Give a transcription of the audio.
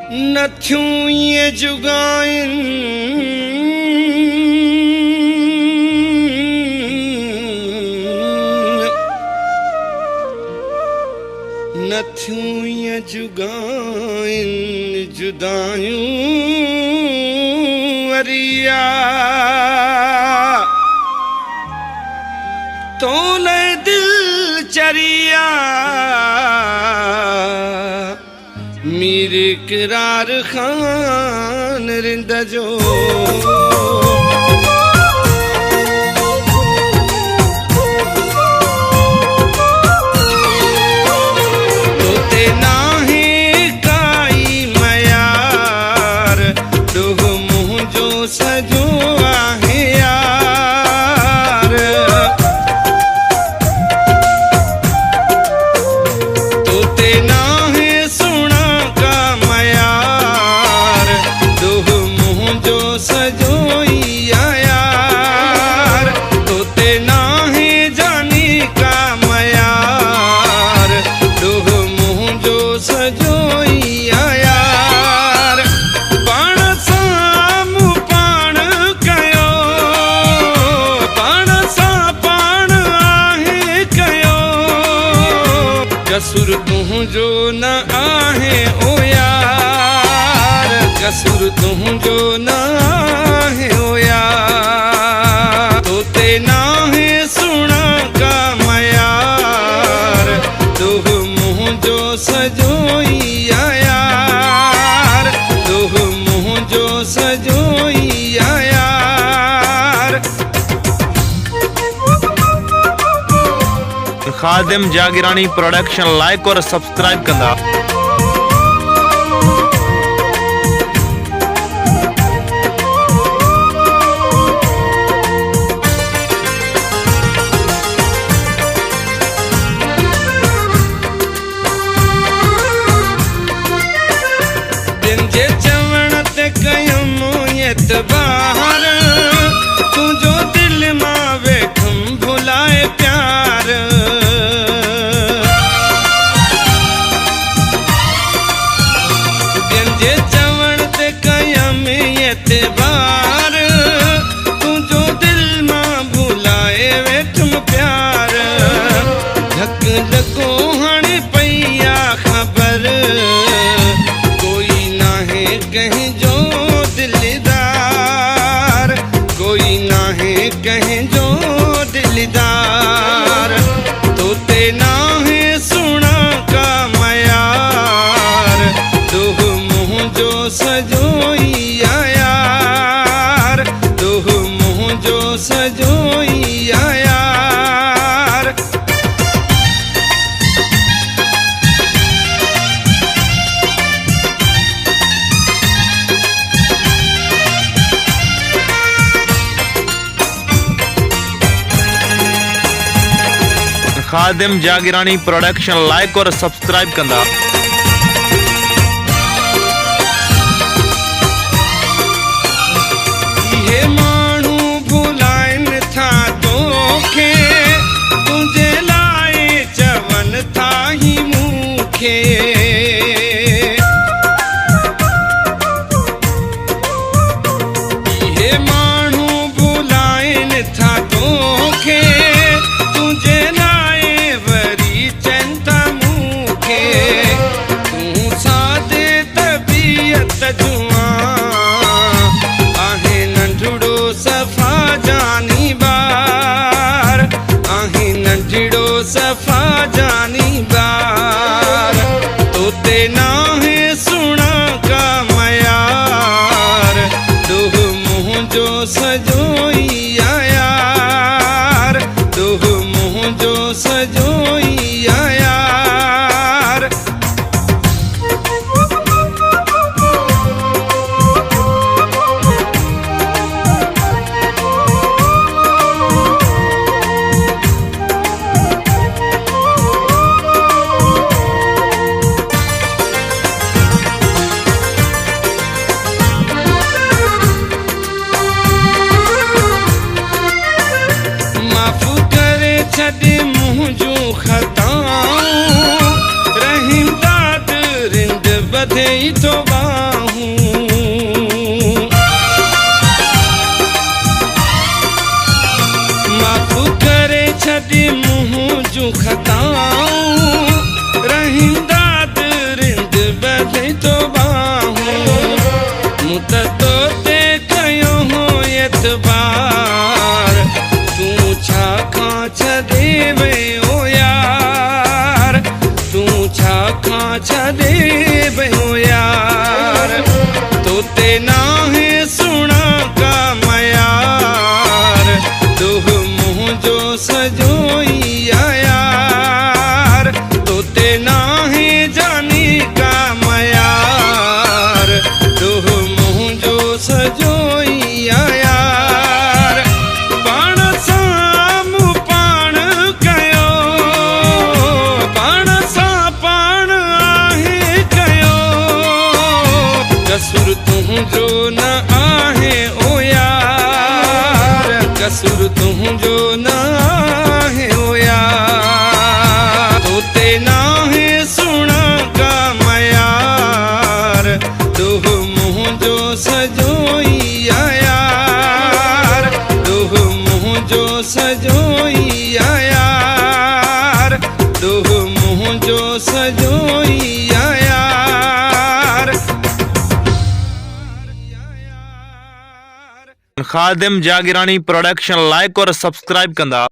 नथियूं ये जुगाइन नथियूं ये जुगाइन जुदायूं वरिया तोले दिल चरिया मेरे किरार खान रिंद जो तोते नाहे काई मयार डोह मुँह जो सजो आहे यार तोते नाहे सुना का मयार डोह मुँह जो सजोई यार तोते नाहे जानी का मयार डोह मुँह जो सजोई यार पाण साम पाण कयो पाण सा पाण आहे कयो कसुर तुझो न आहे ओ यार कसुर तुझो न आहे ओ यार तोते नाहे सुना का मयार दोह मुँह जो सजोई यार दोह मुँह जो सजोई यार खादिम जागीरानी प्रोडक्शन लाइक और सब्सक्राइब कंदा। दिन जे चवण ते कयमु एतबार तुझो दिल मां वेठम भुलाए प्यार दिन जे चवण ते कयमु एतबार तुझो दिल मां भुलाए वेठम प्यार धक लॻो हाणे पई आ ख़बर कहीं जो दिलदार कोई ना है कहीं जो दिलदार तोते ना है सुना का मयार दोह मुँह जो सजोई यार दोह मुँह जो सजोई यार खादिम जागीरानी प्रोडक्शन लाइक और सब्सक्राइब कंदा। ये मानू भुलाइन था तोखे तुझे लाए चवन था ही मुखे ये मानू भुलाइन था तोखे तुझे लाए वरी चंता मुखे जॾी मुंहुं जूं खताऊं रहींदा रिंद बधे तो बाहूं मूं त तोते कयो हो एतबार तूं छा खां छॾे वियो यार तूं छा खां छॾे वियो यार तोते नाहे सुणा का मयार तूं मुंहिंजो सॼो ई यार तोते नाहे जानी का मयार तूं मुंहिंजो सॼो ई यार पाण सां पाण कयो पाण सां पाण आहे कयो कसूर तुंहिंजो न आहे ओ यार कसूर तुंहिंजो न आहे ओ यार तोते नाहे सुणा का मयार तूं मुंहिंजो सॼो ई यार तूं मुंहिंजो सॼो ई यार तूं मुंहिंजो सॼो ई यार खादिम जागीरानी प्रोडक्शन लाइक और सब्सक्राइब कंदा।